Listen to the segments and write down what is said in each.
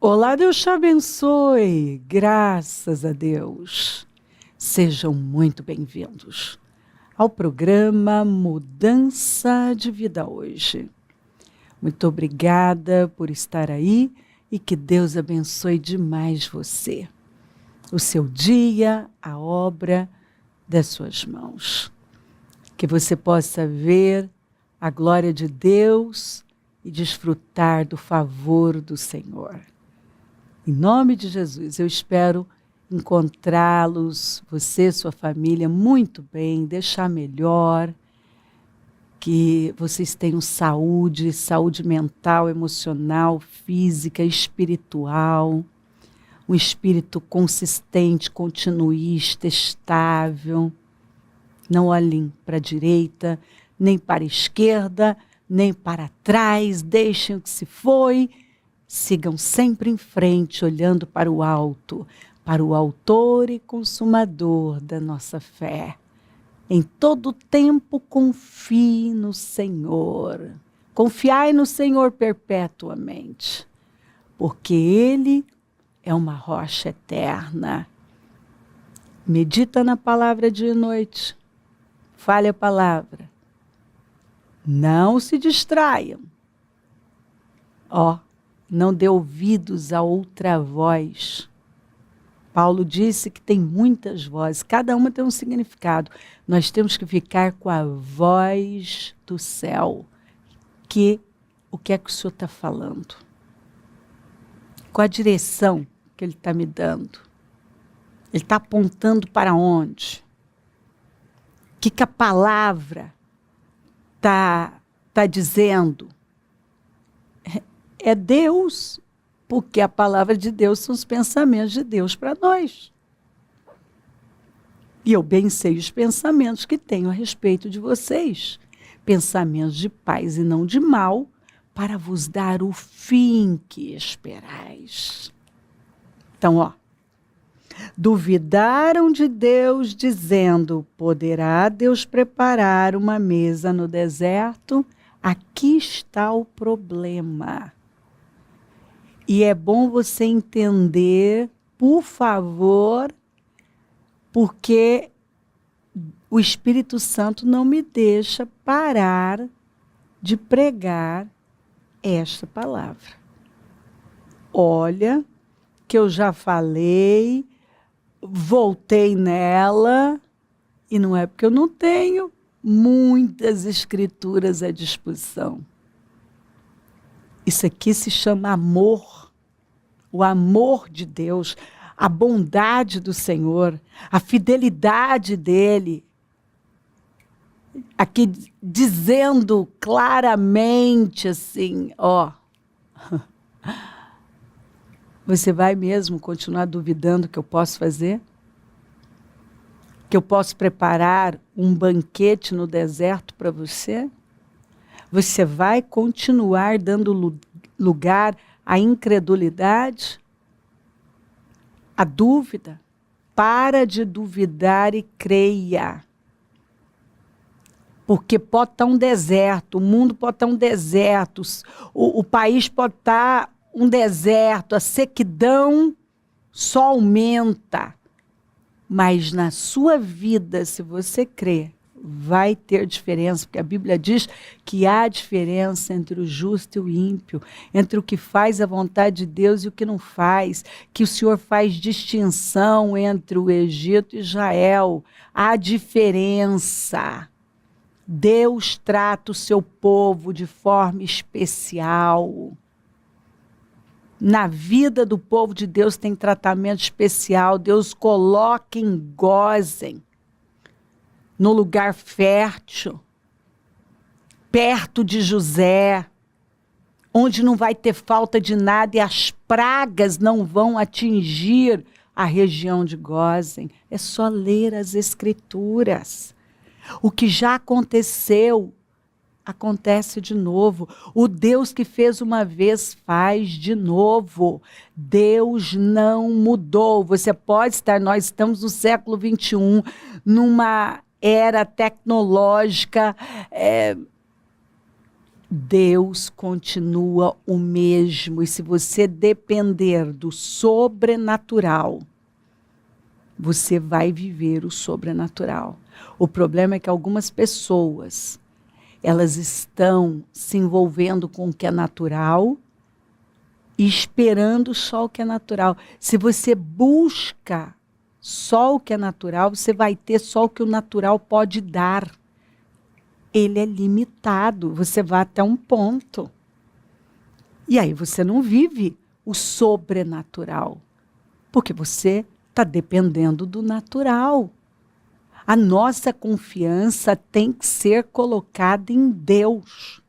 Olá, Deus te abençoe. Graças a Deus. Sejam muito bem-vindos ao programa Mudança de Vida hoje. Muito obrigada por estar aí e que Deus abençoe demais você, o seu dia, a obra das suas mãos. Que você possa ver a glória de Deus e desfrutar do favor do Senhor. Em nome de Jesus, eu espero encontrá-los, você, sua família, muito bem, deixar melhor, que vocês tenham saúde mental, emocional, física, espiritual, um espírito consistente, continuista, estável. Não olhem para a direita, nem para a esquerda, nem para trás, deixem o que se foi. Sigam sempre em frente, olhando para o alto, para o autor e consumador da nossa fé. Em todo tempo confie no Senhor. Confiai no Senhor perpetuamente, porque Ele é uma rocha eterna. Medita na palavra dia e noite. Fale a palavra. Não se distraiam. Não dê ouvidos a outra voz. Paulo disse que tem muitas vozes, cada uma tem um significado. Nós temos que ficar com a voz do céu. O que é que o Senhor está falando? Qual a direção que Ele está me dando? Ele está apontando para onde? O que a palavra está dizendo? É Deus, porque a palavra de Deus são os pensamentos de Deus para nós. E eu bem sei os pensamentos que tenho a respeito de vocês. Pensamentos de paz e não de mal, para vos dar o fim que esperais. Então, duvidaram de Deus, dizendo: poderá Deus preparar uma mesa no deserto? Aqui está o problema. E é bom você entender, por favor, porque o Espírito Santo não me deixa parar de pregar esta palavra. Olha, que eu já falei, voltei nela, e não é porque eu não tenho muitas escrituras à disposição. Isso aqui se chama amor. O amor de Deus, a bondade do Senhor, a fidelidade dEle. Aqui dizendo claramente assim, você vai mesmo continuar duvidando que eu posso fazer? Que eu posso preparar um banquete no deserto para você? Você vai continuar dando lugar à incredulidade? À dúvida? Para de duvidar e creia. Porque pode estar um deserto, o mundo pode estar um deserto, o país pode estar um deserto, a sequidão só aumenta. Mas na sua vida, se você crer, vai ter diferença, porque a Bíblia diz que há diferença entre o justo e o ímpio, entre o que faz a vontade de Deus e o que não faz, que o Senhor faz distinção entre o Egito e Israel. Há diferença. Deus trata o seu povo de forma especial. Na vida do povo de Deus tem tratamento especial. Deus coloca em Gósen, no lugar fértil, perto de José, onde não vai ter falta de nada e as pragas não vão atingir a região de Gósen. É só ler as Escrituras. O que já aconteceu, acontece de novo. O Deus que fez uma vez, faz de novo. Deus não mudou. Você pode estar, nós estamos no século XXI, numa era tecnológica Deus continua o mesmo. E se você depender do sobrenatural, você vai viver o sobrenatural. O problema é que algumas pessoas, elas estão se envolvendo com o que é natural e esperando só o que é natural. Se você busca só o que é natural, você vai ter só o que o natural pode dar. Ele é limitado, você vai até um ponto. E aí você não vive o sobrenatural, porque você está dependendo do natural. A nossa confiança tem que ser colocada em Deus,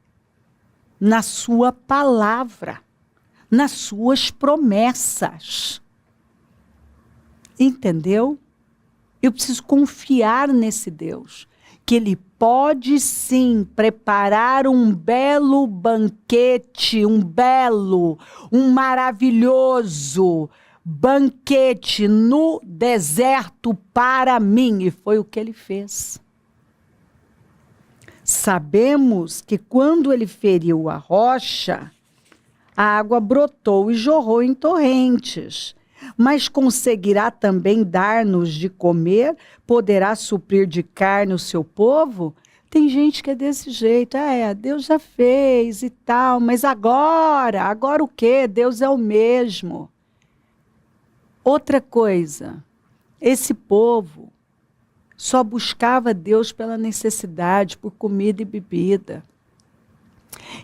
na sua palavra, nas suas promessas. Entendeu? Eu preciso confiar nesse Deus, que Ele pode sim preparar um belo banquete, um maravilhoso banquete no deserto para mim. E foi o que Ele fez. Sabemos que quando Ele feriu a rocha, a água brotou e jorrou em torrentes. Mas conseguirá também dar-nos de comer? Poderá suprir de carne o seu povo? Tem gente que é desse jeito. Deus já fez e tal, mas agora o quê? Deus é o mesmo. Outra coisa, esse povo só buscava Deus pela necessidade, por comida e bebida.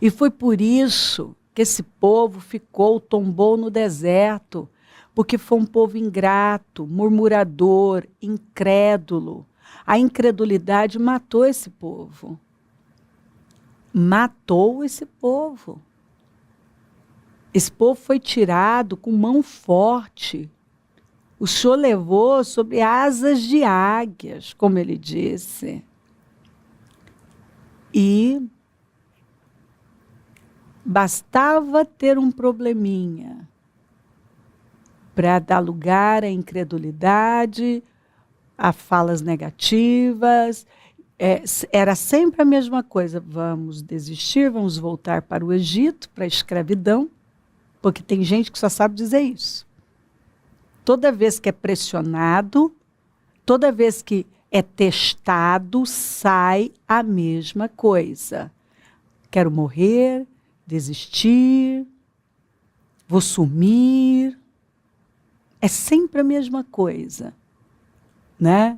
E foi por isso que esse povo tombou no deserto, porque foi um povo ingrato, murmurador, incrédulo. A incredulidade matou esse povo. Matou esse povo. Esse povo foi tirado com mão forte. O Senhor levou sobre asas de águias, como ele disse. E bastava ter um probleminha para dar lugar à incredulidade, a falas negativas. Era sempre a mesma coisa. Vamos desistir, vamos voltar para o Egito, para a escravidão, porque tem gente que só sabe dizer isso. Toda vez que é pressionado, toda vez que é testado, sai a mesma coisa. Quero morrer, desistir, vou sumir. É sempre a mesma coisa, né?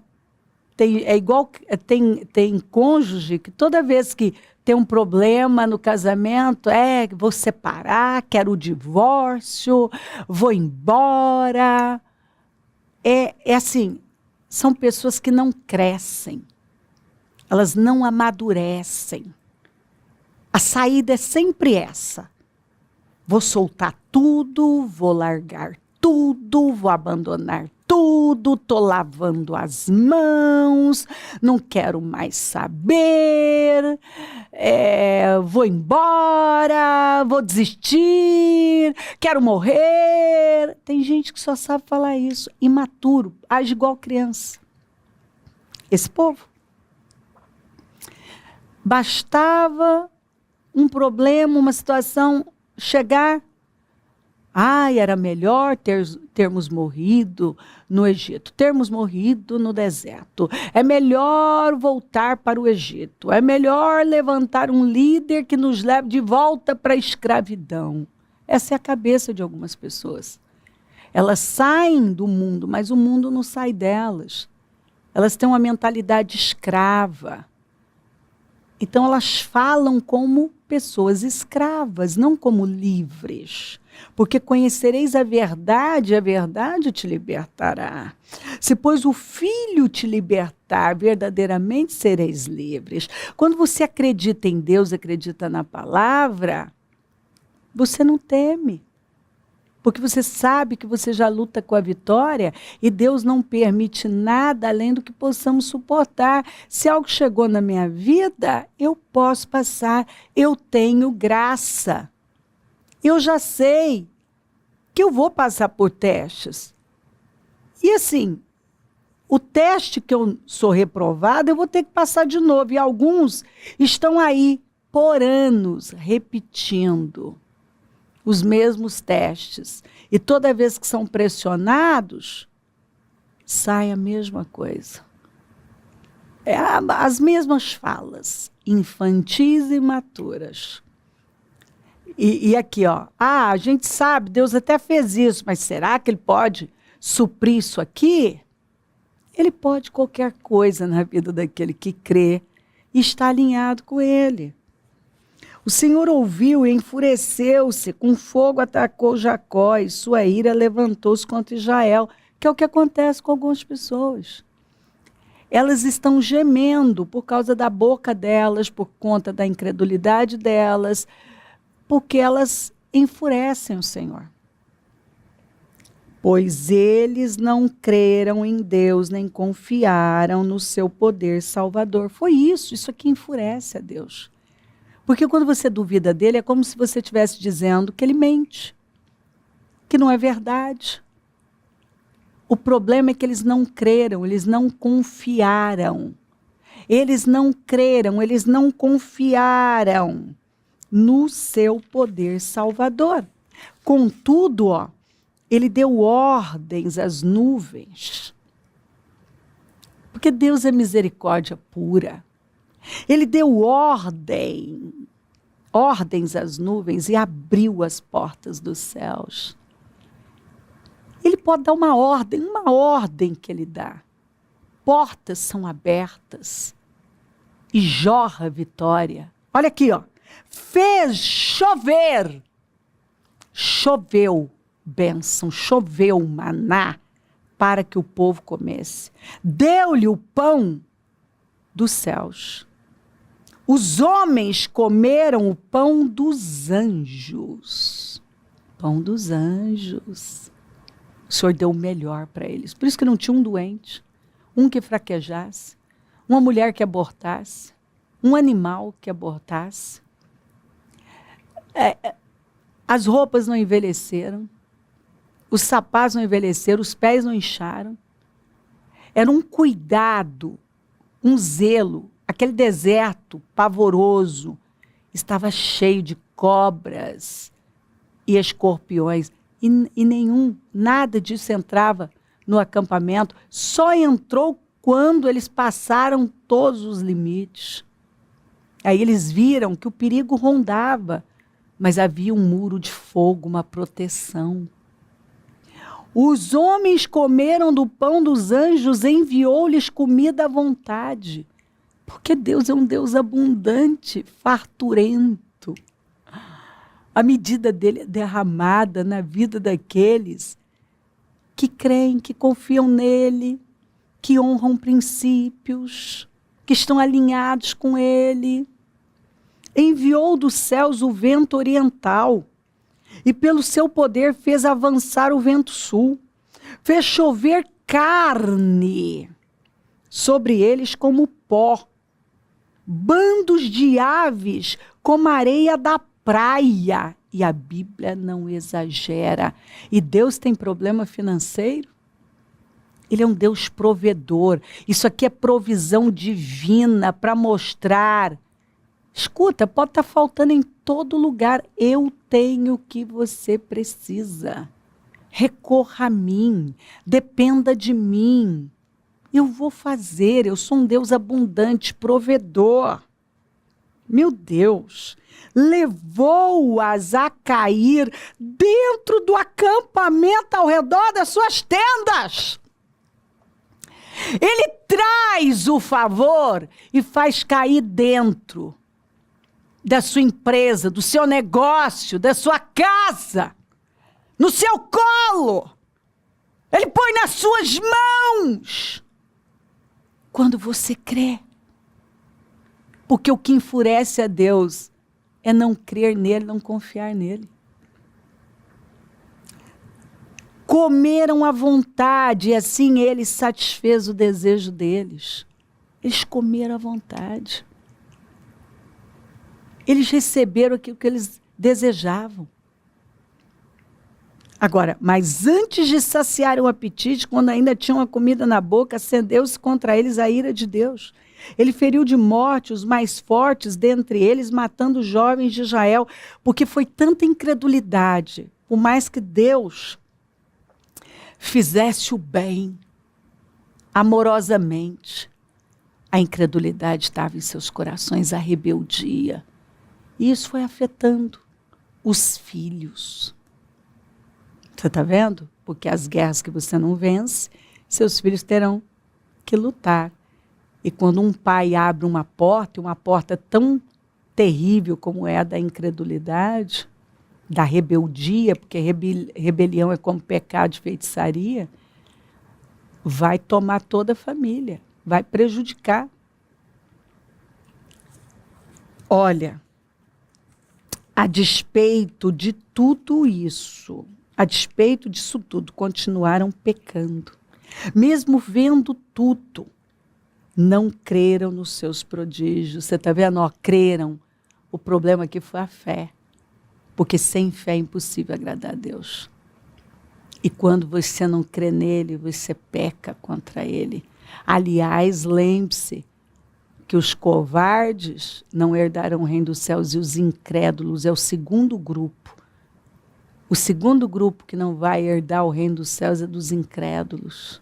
Tem cônjuge que toda vez que tem um problema no casamento, vou separar, quero o divórcio, vou embora. É assim, são pessoas que não crescem, elas não amadurecem. A saída é sempre essa. Vou soltar tudo, vou largar tudo, vou abandonar tudo, estou lavando as mãos, não quero mais saber, vou embora, vou desistir, quero morrer. Tem gente que só sabe falar isso, imaturo, age igual criança. Esse povo. Bastava um problema, uma situação chegar. Era melhor termos morrido no Egito, termos morrido no deserto. É melhor voltar para o Egito. É melhor levantar um líder que nos leve de volta para a escravidão. Essa é a cabeça de algumas pessoas. Elas saem do mundo, mas o mundo não sai delas. Elas têm uma mentalidade escrava. Então elas falam como pessoas escravas, não como livres. Porque conhecereis a verdade te libertará. Se, pois, o Filho te libertar, verdadeiramente sereis livres. Quando você acredita em Deus, acredita na palavra, você não teme. Porque você sabe que você já luta com a vitória e Deus não permite nada além do que possamos suportar. Se algo chegou na minha vida, eu posso passar, eu tenho graça. Eu já sei que eu vou passar por testes. E assim, o teste que eu sou reprovada, eu vou ter que passar de novo. E alguns estão aí, por anos repetindo os mesmos testes. E toda vez que são pressionados, sai a mesma coisa. As mesmas falas, infantis e imaturas. E aqui, ó, a gente sabe, Deus até fez isso, mas será que Ele pode suprir isso aqui? Ele pode qualquer coisa na vida daquele que crê e está alinhado com Ele. O Senhor ouviu e enfureceu-se, com fogo atacou Jacó e sua ira levantou-se contra Israel, que é o que acontece com algumas pessoas. Elas estão gemendo por causa da boca delas, por conta da incredulidade delas, porque elas enfurecem o Senhor. Pois eles não creram em Deus, nem confiaram no seu poder salvador. Foi isso aqui enfurece a Deus. Porque quando você duvida dele, é como se você estivesse dizendo que ele mente, que não é verdade. O problema é que eles não creram, eles não confiaram. Eles não creram, eles não confiaram no seu poder salvador. Contudo, ó, ele deu ordens às nuvens. Porque Deus é misericórdia pura. Ele deu ordens às nuvens e abriu as portas dos céus. Ele pode dar uma ordem que ele dá. Portas são abertas e jorra vitória. Olha aqui, ó. Fez chover. Choveu bênção, choveu maná para que o povo comesse. Deu-lhe o pão dos céus. Os homens comeram o pão dos anjos. Pão dos anjos. O Senhor deu o melhor para eles. Por isso que não tinha um doente, um que fraquejasse, uma mulher que abortasse, um animal que abortasse. As roupas não envelheceram, os sapatos não envelheceram, os pés não incharam. Era um cuidado, um zelo. Aquele deserto pavoroso estava cheio de cobras e escorpiões. E nada disso entrava no acampamento. Só entrou quando eles passaram todos os limites. Aí eles viram que o perigo rondava, mas havia um muro de fogo, uma proteção. Os homens comeram do pão dos anjos, enviou-lhes comida à vontade. Porque Deus é um Deus abundante, farturento. A medida dele é derramada na vida daqueles que creem, que confiam nele, que honram princípios, que estão alinhados com ele. Enviou dos céus o vento oriental e pelo seu poder fez avançar o vento sul. Fez chover carne sobre eles como pó, bandos de aves como areia da praia. E a Bíblia não exagera. E Deus tem problema financeiro? Ele é um Deus provedor. Isso aqui é provisão divina para mostrar. Escuta, pode estar faltando em todo lugar. Eu tenho o que você precisa. Recorra a mim. Dependa de mim. Eu vou fazer. Eu sou um Deus abundante, provedor. Meu Deus. Levou-as a cair dentro do acampamento ao redor das suas tendas. Ele traz o favor e faz cair dentro da sua empresa, do seu negócio, da sua casa, no seu colo. Ele põe nas suas mãos. Quando você crê. Porque o que enfurece a Deus é não crer nele, não confiar nele. Comeram à vontade e assim ele satisfez o desejo deles. Eles comeram à vontade. Eles receberam aquilo que eles desejavam. Agora, mas antes de saciar o apetite, quando ainda tinham a comida na boca, acendeu-se contra eles a ira de Deus. Ele feriu de morte os mais fortes dentre eles, matando os jovens de Israel, porque foi tanta incredulidade. Por mais que Deus fizesse o bem, amorosamente, a incredulidade estava em seus corações, a rebeldia. E isso foi afetando os filhos. Você está vendo? Porque as guerras que você não vence, seus filhos terão que lutar. E quando um pai abre uma porta tão terrível como é a da incredulidade, da rebeldia, porque rebelião é como pecado de feitiçaria, vai tomar toda a família, vai prejudicar. Olha, a despeito de tudo isso, a despeito disso tudo, continuaram pecando. Mesmo vendo tudo, não creram nos seus prodígios. Você está vendo? Ó, creram. O problema aqui foi a fé. Porque sem fé é impossível agradar a Deus. E quando você não crê nele, você peca contra ele. Aliás, lembre-se que os covardes não herdarão o reino dos céus, e os incrédulos é o segundo grupo. O segundo grupo que não vai herdar o reino dos céus é dos incrédulos.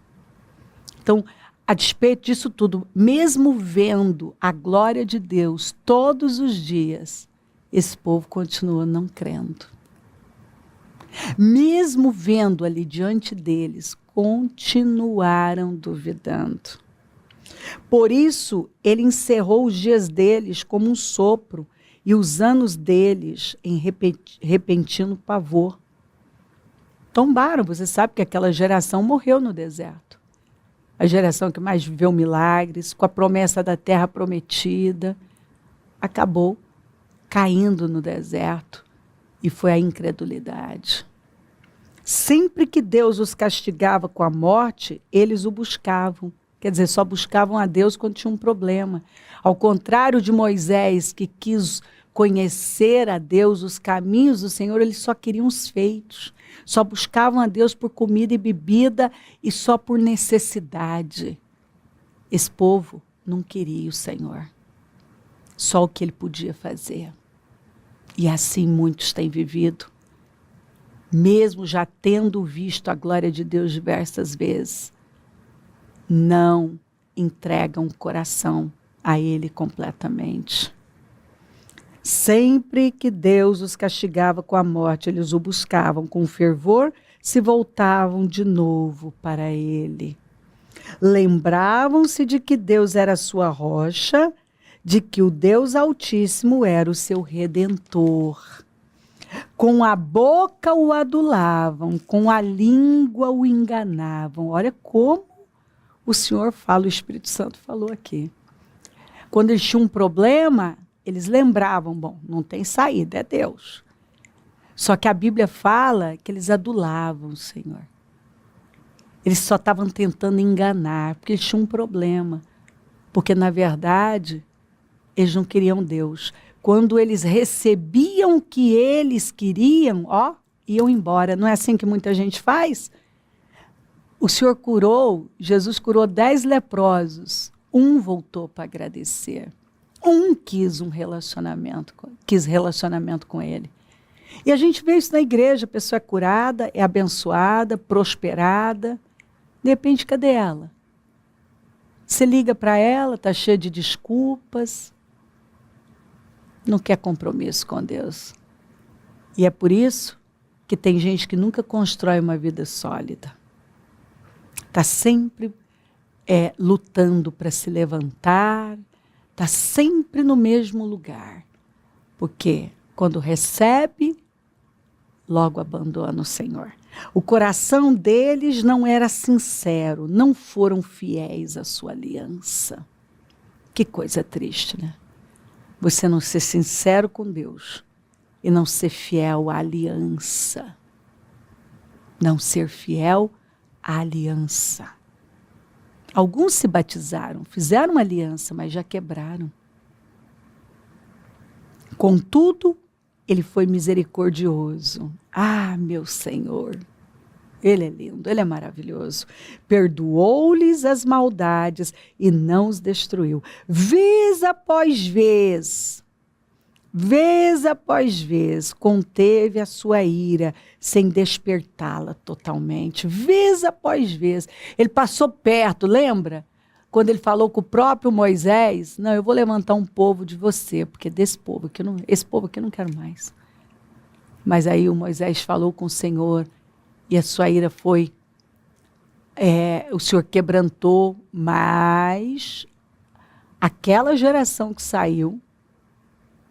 Então, a despeito disso tudo, mesmo vendo a glória de Deus todos os dias, esse povo continua não crendo. Mesmo vendo ali diante deles, continuaram duvidando. Por isso, ele encerrou os dias deles como um sopro e os anos deles em repentino pavor. Tombaram, você sabe que aquela geração morreu no deserto. A geração que mais viveu milagres, com a promessa da terra prometida, acabou caindo no deserto, e foi a incredulidade. Sempre que Deus os castigava com a morte, eles o buscavam. Quer dizer, só buscavam a Deus quando tinha um problema. Ao contrário de Moisés, que quis conhecer a Deus, os caminhos do Senhor, eles só queriam os feitos. Só buscavam a Deus por comida e bebida e só por necessidade. Esse povo não queria o Senhor. Só o que ele podia fazer. E assim muitos têm vivido. Mesmo já tendo visto a glória de Deus diversas vezes, não entregam o coração a ele completamente. Sempre que Deus os castigava com a morte, eles o buscavam com fervor, se voltavam de novo para ele. Lembravam-se de que Deus era a sua rocha, de que o Deus Altíssimo era o seu Redentor. Com a boca o adulavam, com a língua o enganavam. Olha como o Senhor fala, o Espírito Santo falou aqui. Quando eles tinham um problema, eles lembravam, bom, não tem saída, é Deus. Só que a Bíblia fala que eles adulavam o Senhor. Eles só estavam tentando enganar, porque eles tinham um problema. Porque, na verdade, eles não queriam Deus. Quando eles recebiam o que eles queriam, ó, iam embora. Não é assim que muita gente faz? O Senhor curou, Jesus curou 10 leprosos. Um voltou para agradecer. Um quis relacionamento com ele. E a gente vê isso na igreja, a pessoa é curada, é abençoada, prosperada. De repente, cadê ela? Você liga para ela, está cheia de desculpas. Não quer compromisso com Deus. E é por isso que tem gente que nunca constrói uma vida sólida. Está sempre lutando para se levantar, está sempre no mesmo lugar. Porque quando recebe, logo abandona o Senhor. O coração deles não era sincero, não foram fiéis à sua aliança. Que coisa triste, né? Você não ser sincero com Deus e não ser fiel à aliança. Não ser fiel à aliança. Alguns se batizaram, fizeram uma aliança, mas já quebraram. Contudo, ele foi misericordioso. Ah, meu Senhor! Ele é lindo, ele é maravilhoso. Perdoou-lhes as maldades e não os destruiu. Vez após vez conteve a sua ira, sem despertá-la totalmente. Vez após vez. Ele passou perto, lembra? Quando ele falou com o próprio Moisés, não, eu vou levantar um povo de você, porque esse povo aqui eu não quero mais. Mas aí o Moisés falou com o Senhor, e a sua ira foi, o Senhor quebrantou, mas aquela geração que saiu,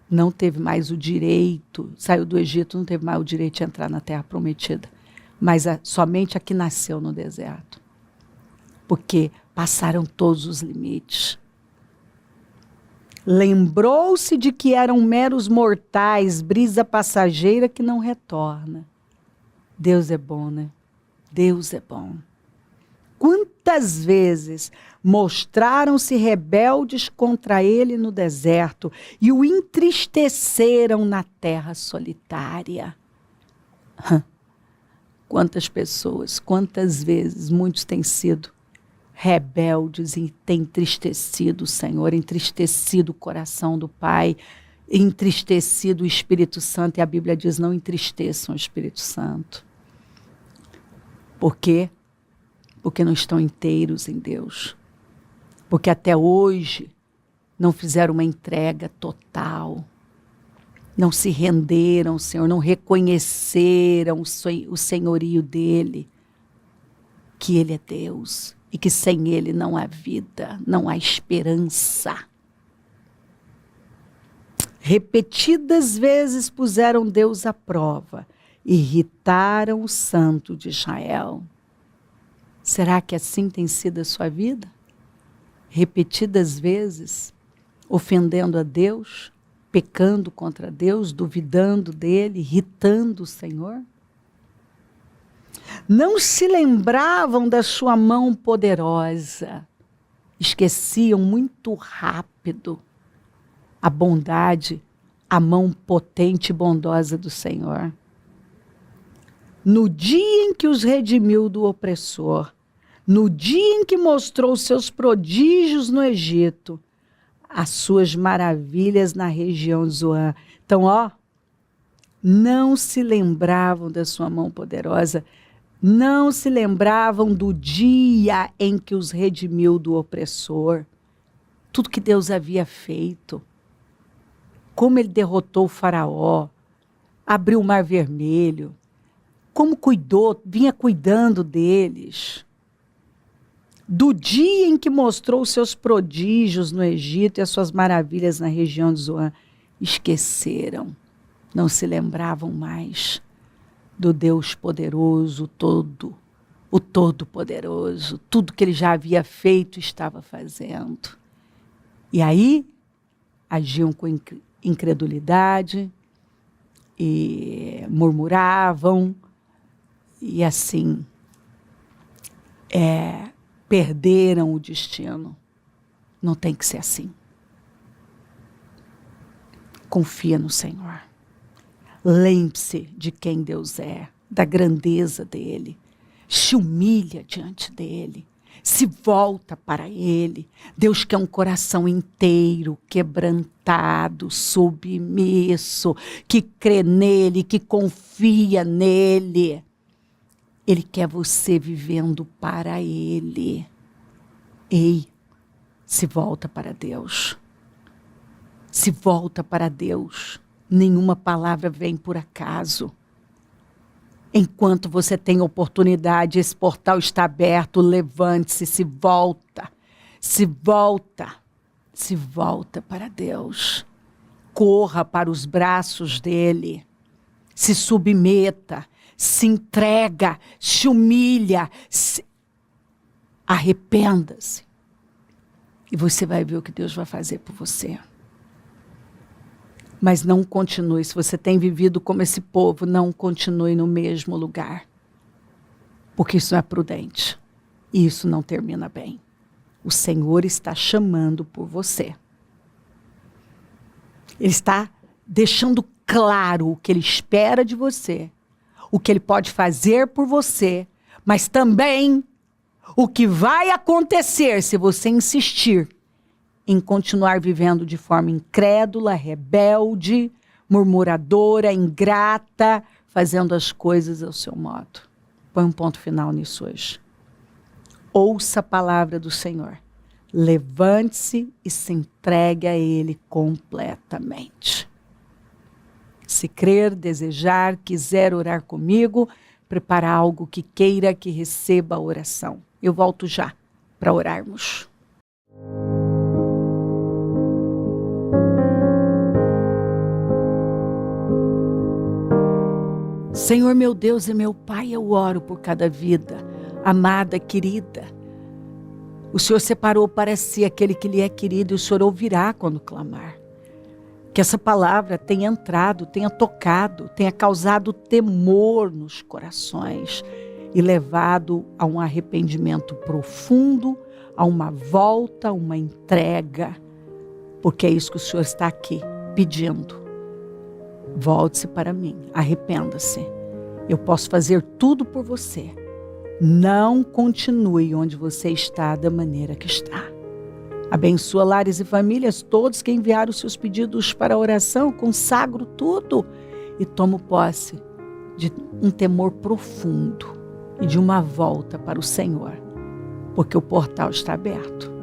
não teve mais o direito, saiu do Egito, não teve mais o direito de entrar na terra prometida. Mas somente a que nasceu no deserto. Porque passaram todos os limites. Lembrou-se de que eram meros mortais, brisa passageira que não retorna. Deus é bom, né? Deus é bom. Quantas vezes mostraram-se rebeldes contra ele no deserto e o entristeceram na terra solitária. Quantas pessoas, quantas vezes muitos têm sido rebeldes e têm entristecido o Senhor, entristecido o coração do Pai, entristecido o Espírito Santo, e a Bíblia diz, não entristeçam o Espírito Santo. Por quê? Porque não estão inteiros em Deus. Porque até hoje não fizeram uma entrega total. Não se renderam ao Senhor, não reconheceram o senhorio dEle. Que Ele é Deus e que sem Ele não há vida, não há esperança. Repetidas vezes puseram Deus à prova, irritaram o Santo de Israel. Será que assim tem sido a sua vida? Repetidas vezes, ofendendo a Deus, pecando contra Deus, duvidando dEle, irritando o Senhor? Não se lembravam da sua mão poderosa, esqueciam muito rápido a bondade, a mão potente e bondosa do Senhor. No dia em que os redimiu do opressor, no dia em que mostrou seus prodígios no Egito, as suas maravilhas na região de Zoan. Então, não se lembravam da sua mão poderosa, não se lembravam do dia em que os redimiu do opressor, tudo que Deus havia feito, como ele derrotou o faraó, abriu o mar vermelho, como cuidou, vinha cuidando deles. Do dia em que mostrou seus prodígios no Egito e as suas maravilhas na região de Zoan, esqueceram, não se lembravam mais do Deus poderoso, o Todo-Poderoso, tudo que ele já havia feito estava fazendo. E aí, agiam com incredulidade, e murmuravam, e assim, perderam o destino. Não tem que ser assim. Confia no Senhor. Lembre-se de quem Deus é, da grandeza dEle. Se humilha diante dEle. Se volta para Ele. Deus quer um coração inteiro, quebrantado, submisso, que crê nele, que confia nele. Ele quer você vivendo para Ele. Ei, se volta para Deus. Se volta para Deus. Nenhuma palavra vem por acaso. Enquanto você tem oportunidade, esse portal está aberto, levante-se, se volta. Se volta. Se volta para Deus. Corra para os braços dEle. Se submeta. Se entrega, se humilha, arrependa-se. E você vai ver o que Deus vai fazer por você. Mas não continue, se você tem vivido como esse povo, não continue no mesmo lugar. Porque isso não é prudente. E isso não termina bem. O Senhor está chamando por você. Ele está deixando claro o que Ele espera de você. O que Ele pode fazer por você, mas também o que vai acontecer se você insistir em continuar vivendo de forma incrédula, rebelde, murmuradora, ingrata, fazendo as coisas ao seu modo. Põe um ponto final nisso hoje. Ouça a palavra do Senhor. Levante-se e se entregue a Ele completamente. Se crer, desejar, quiser orar comigo, prepara algo que queira que receba a oração. Eu volto já para orarmos. Senhor, meu Deus e meu Pai, eu oro por cada vida, amada, querida. O Senhor separou para si aquele que lhe é querido e o Senhor ouvirá quando clamar. Que essa palavra tenha entrado, tenha tocado, tenha causado temor nos corações e levado a um arrependimento profundo, a uma volta, a uma entrega, porque é isso que o Senhor está aqui pedindo. Volte-se para mim, arrependa-se. Eu posso fazer tudo por você. Não continue onde você está da maneira que está. Abençoa lares e famílias, todos que enviaram seus pedidos para a oração, consagro tudo e tomo posse de um temor profundo e de uma volta para o Senhor, porque o portal está aberto.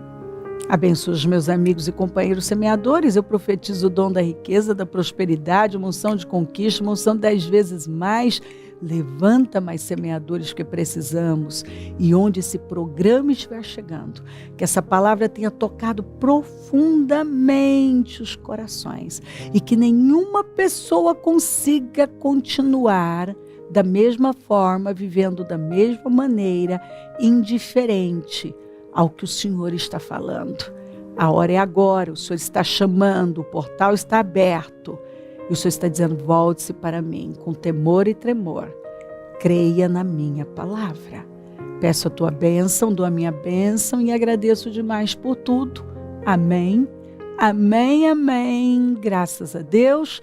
Abençoa os meus amigos e companheiros semeadores. Eu profetizo o dom da riqueza, da prosperidade, uma unção de conquista, uma unção 10 vezes mais. Levanta mais semeadores que precisamos. E onde esse programa estiver chegando, que essa palavra tenha tocado profundamente os corações. E que nenhuma pessoa consiga continuar da mesma forma, vivendo da mesma maneira, indiferente ao que o Senhor está falando. A hora é agora, o Senhor está chamando, o portal está aberto. E o Senhor está dizendo, volte-se para mim, com temor e tremor. Creia na minha palavra. Peço a tua bênção, dou a minha bênção e agradeço demais por tudo. Amém, amém, amém. Graças a Deus.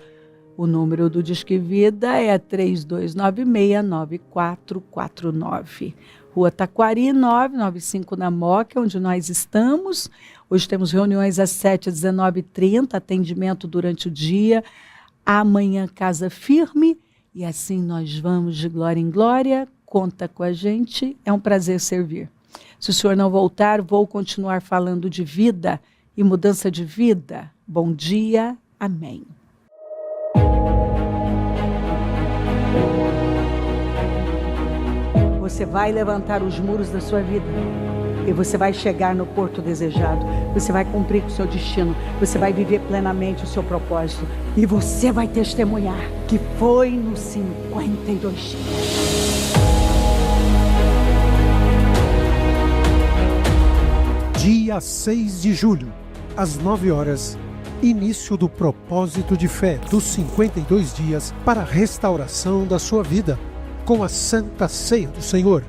O número do Disque Vida é 3296-9449. Rua Taquari, 995 na Moca, onde nós estamos. Hoje temos reuniões às 7 às 19h30, atendimento durante o dia. Amanhã, casa firme. E assim nós vamos de glória em glória. Conta com a gente, é um prazer servir. Se o senhor não voltar, vou continuar falando de vida e mudança de vida. Bom dia, amém. Você vai levantar os muros da sua vida e você vai chegar no porto desejado. Você vai cumprir com o seu destino. Você vai viver plenamente o seu propósito. E você vai testemunhar que foi nos 52 dias. Dia 6 de julho, às 9 horas, início do propósito de fé dos 52 dias para a restauração da sua vida. Com a Santa Ceia do Senhor.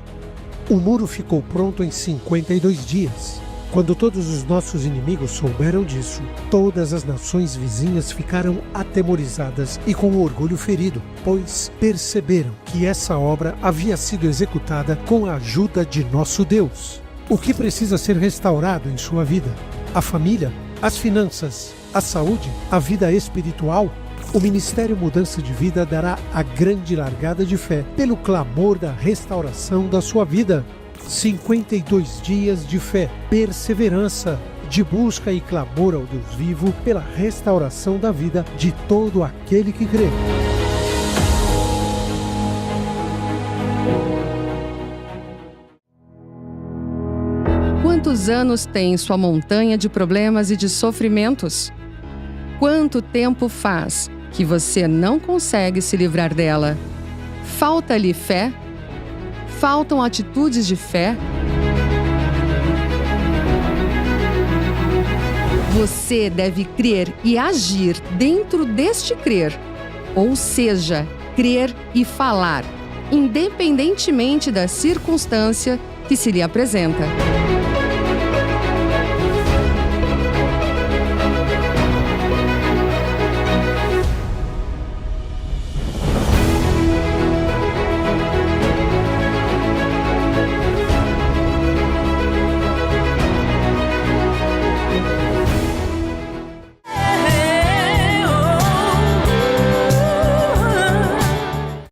O muro ficou pronto em 52 dias. Quando todos os nossos inimigos souberam disso, todas as nações vizinhas ficaram atemorizadas e com o orgulho ferido, pois perceberam que essa obra havia sido executada com a ajuda de nosso Deus. O que precisa ser restaurado em sua vida? A família, as finanças, a saúde, a vida espiritual? O Ministério Mudança de Vida dará a grande largada de fé pelo clamor da restauração da sua vida. 52 dias de fé, perseverança, de busca e clamor ao Deus vivo pela restauração da vida de todo aquele que crê. Quantos anos tem sua montanha de problemas e de sofrimentos? Quanto tempo faz que você não consegue se livrar dela? Falta-lhe fé? Faltam atitudes de fé? Você deve crer e agir dentro deste crer, ou seja, crer e falar, independentemente da circunstância que se lhe apresenta.